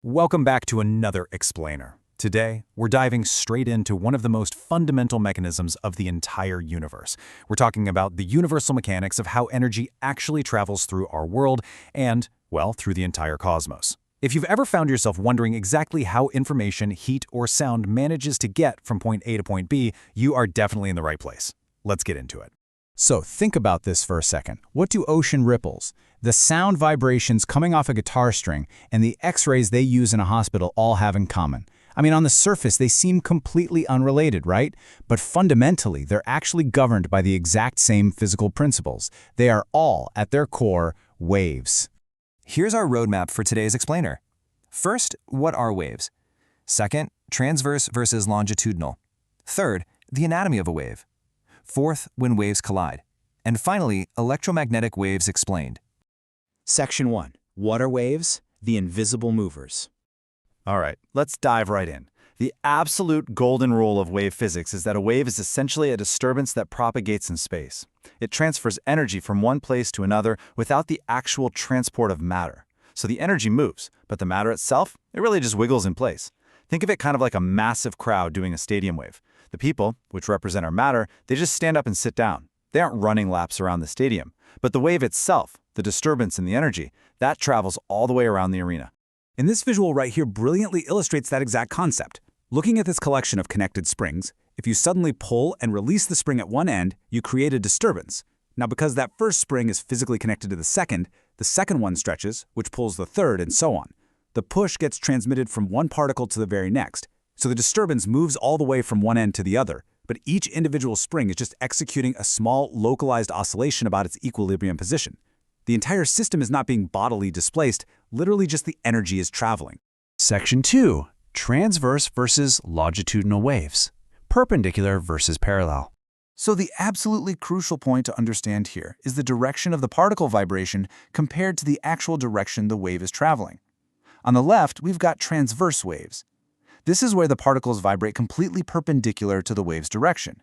Welcome back to another explainer. Today, we're diving straight into one of the most fundamental mechanisms of the entire universe. We're talking about the universal mechanics of how energy actually travels through our world and, well, through the entire cosmos. If you've ever found yourself wondering exactly how information, heat, or sound manages to get from point A to point B, you are definitely in the right place. Let's get into it. So think about this for a second. What do ocean ripples, the sound vibrations coming off a guitar string, and the X-rays they use in a hospital all have in common? I mean, on the surface, they seem completely unrelated, right? But fundamentally, they're actually governed by the exact same physical principles. They are all, at their core, waves. Here's our roadmap for today's explainer. First, what are waves? Second, transverse versus longitudinal. Third, the anatomy of a wave. Fourth, when waves collide. And finally, electromagnetic waves explained. Section 1. What are waves? The invisible movers. All right, let's dive right in. The absolute golden rule of wave physics is that a wave is essentially a disturbance that propagates in space. It transfers energy from one place to another without the actual transport of matter. So the energy moves, but the matter itself, it really just wiggles in place. Think of it kind of like a massive crowd doing a stadium wave. The people, which represent our matter, they just stand up and sit down. They aren't running laps around the stadium. But the wave itself, the disturbance and the energy, that travels all the way around the arena. And this visual right here brilliantly illustrates that exact concept. Looking at this collection of connected springs, if you suddenly pull and release the spring at one end, you create a disturbance. Now, because that first spring is physically connected to the second one stretches, which pulls the third, and so on. The push gets transmitted from one particle to the very next. So the disturbance moves all the way from one end to the other, but each individual spring is just executing a small, localized oscillation about its equilibrium position. The entire system is not being bodily displaced, literally just the energy is traveling. Section 2. Transverse versus longitudinal waves. Perpendicular versus parallel. So the absolutely crucial point to understand here is the direction of the particle vibration compared to the actual direction the wave is traveling. On the left, we've got transverse waves. This is where the particles vibrate completely perpendicular to the wave's direction.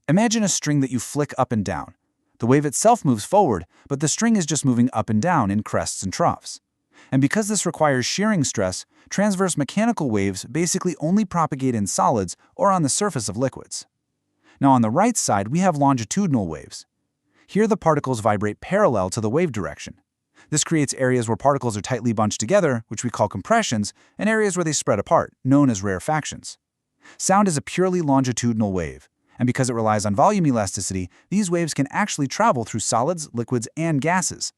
Imagine a string that you flick up and down. The wave itself moves forward, but the string is just moving up and down in crests and troughs. And because this requires shearing stress, transverse mechanical waves basically only propagate in solids or on the surface of liquids. Now on the right side, we have longitudinal waves. Here the particles vibrate parallel to the wave direction. This creates areas where particles are tightly bunched together, which we call compressions, and areas where they spread apart, known as rarefactions. Sound is a purely longitudinal wave, and because it relies on volume elasticity, these waves can actually travel through solids, liquids, and gases.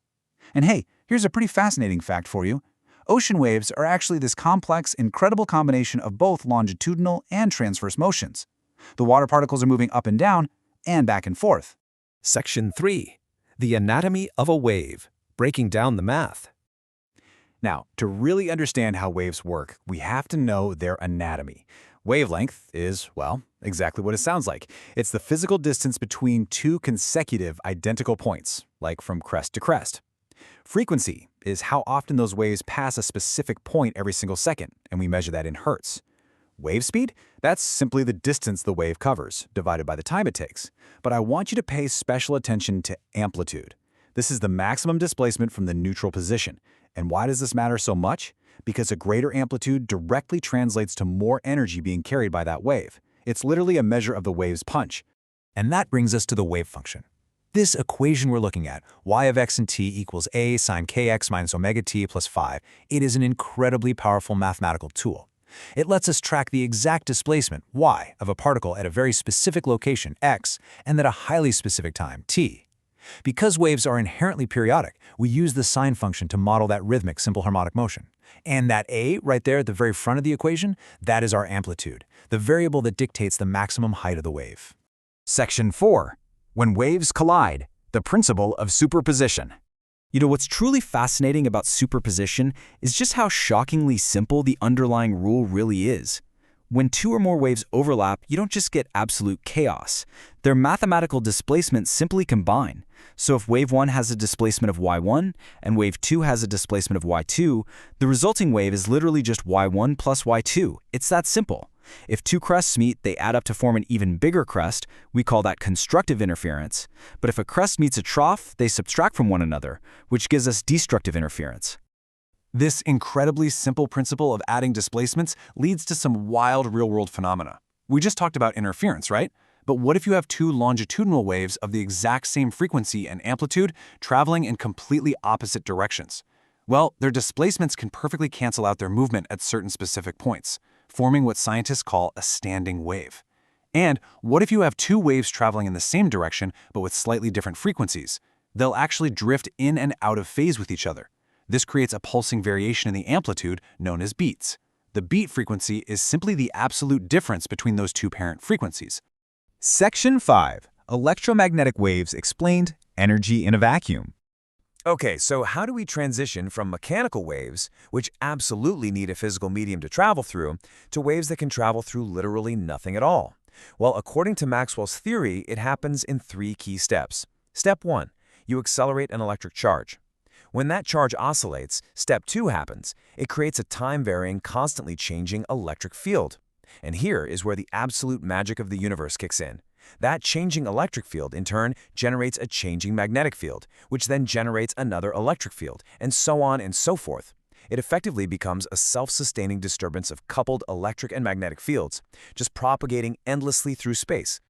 And hey, here's a pretty fascinating fact for you. Ocean waves are actually this complex, incredible combination of both longitudinal and transverse motions. The water particles are moving up and down, and back and forth. Section 3. The anatomy of a wave. Breaking down the math. Now, to really understand how waves work, we have to know their anatomy. Wavelength is, well, exactly what it sounds like. It's the physical distance between two consecutive identical points, like from crest to crest. Frequency is how often those waves pass a specific point every single second, and we measure that in hertz. Wave speed? That's simply the distance the wave covers, divided by the time it takes. But I want you to pay special attention to amplitude. This is the maximum displacement from the neutral position. And why does this matter so much? Because a greater amplitude directly translates to more energy being carried by that wave. It's literally a measure of the wave's punch. And that brings us to the wave function. This equation we're looking at, y of x and t equals a sine kx minus omega t plus 5, it is an incredibly powerful mathematical tool. It lets us track the exact displacement, y, of a particle at a very specific location, x, and at a highly specific time, t. Because waves are inherently periodic, we use the sine function to model that rhythmic simple harmonic motion. And that a, right there at the very front of the equation, that is our amplitude, the variable that dictates the maximum height of the wave. Section 4. When waves collide, the principle of superposition. You know, what's truly fascinating about superposition is just how shockingly simple the underlying rule really is. When two or more waves overlap, you don't just get absolute chaos. Their mathematical displacements simply combine. So if wave 1 has a displacement of y1 and wave 2 has a displacement of y2, the resulting wave is literally just y1 plus y2. It's that simple. If two crests meet, they add up to form an even bigger crest. We call that constructive interference. But if a crest meets a trough, they subtract from one another, which gives us destructive interference. This incredibly simple principle of adding displacements leads to some wild real-world phenomena. We just talked about interference, right? But what if you have two longitudinal waves of the exact same frequency and amplitude traveling in completely opposite directions? Well, their displacements can perfectly cancel out their movement at certain specific points, forming what scientists call a standing wave. And what if you have two waves traveling in the same direction but with slightly different frequencies? They'll actually drift in and out of phase with each other. This creates a pulsing variation in the amplitude known as beats. The beat frequency is simply the absolute difference between those two parent frequencies. Section 5. Electromagnetic waves explained, energy in a vacuum. Okay, so how do we transition from mechanical waves, which absolutely need a physical medium to travel through, to waves that can travel through literally nothing at all? Well, according to Maxwell's theory, it happens in 3 key steps. Step 1. You accelerate an electric charge. When that charge oscillates, step 2 happens. It creates a time-varying, constantly changing electric field. And here is where the absolute magic of the universe kicks in. That changing electric field, in turn, generates a changing magnetic field, which then generates another electric field, and so on and so forth. It effectively becomes a self-sustaining disturbance of coupled electric and magnetic fields, just propagating endlessly through space.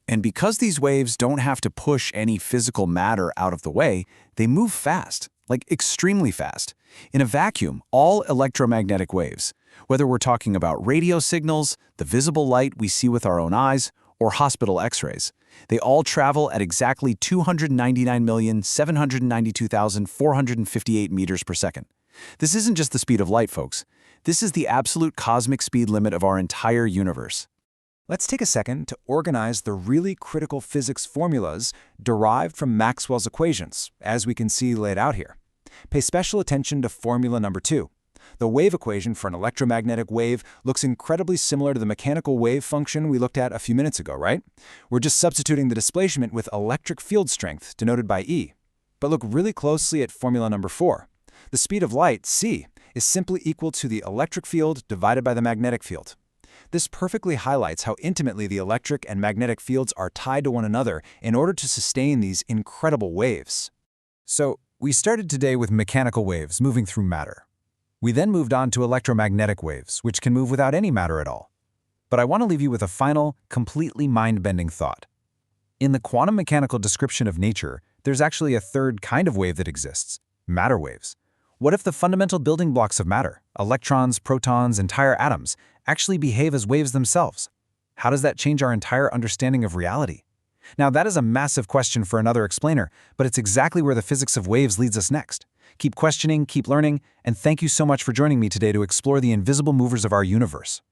And because these waves don't have to push any physical matter out of the way, they move fast, like extremely fast. In a vacuum, all electromagnetic waves, whether we're talking about radio signals, the visible light we see with our own eyes, or hospital X-rays, they all travel at exactly 299,792,458 meters per second. This isn't just the speed of light, folks. This is the absolute cosmic speed limit of our entire universe. Let's take a second to organize the really critical physics formulas derived from Maxwell's equations, as we can see laid out here. Pay special attention to formula number 2. The wave equation for an electromagnetic wave looks incredibly similar to the mechanical wave function we looked at a few minutes ago, right? We're just substituting the displacement with electric field strength, denoted by E. But look really closely at formula number 4. The speed of light, c, is simply equal to the electric field divided by the magnetic field. This perfectly highlights how intimately the electric and magnetic fields are tied to one another in order to sustain these incredible waves. So, we started today with mechanical waves moving through matter. We then moved on to electromagnetic waves, which can move without any matter at all. But I want to leave you with a final, completely mind-bending thought. In the quantum mechanical description of nature, there's actually a third kind of wave that exists: matter waves. What if the fundamental building blocks of matter, electrons, protons, entire atoms, actually behave as waves themselves? How does that change our entire understanding of reality? Now, that is a massive question for another explainer, but it's exactly where the physics of waves leads us next. Keep questioning, keep learning, and thank you so much for joining me today to explore the invisible movers of our universe.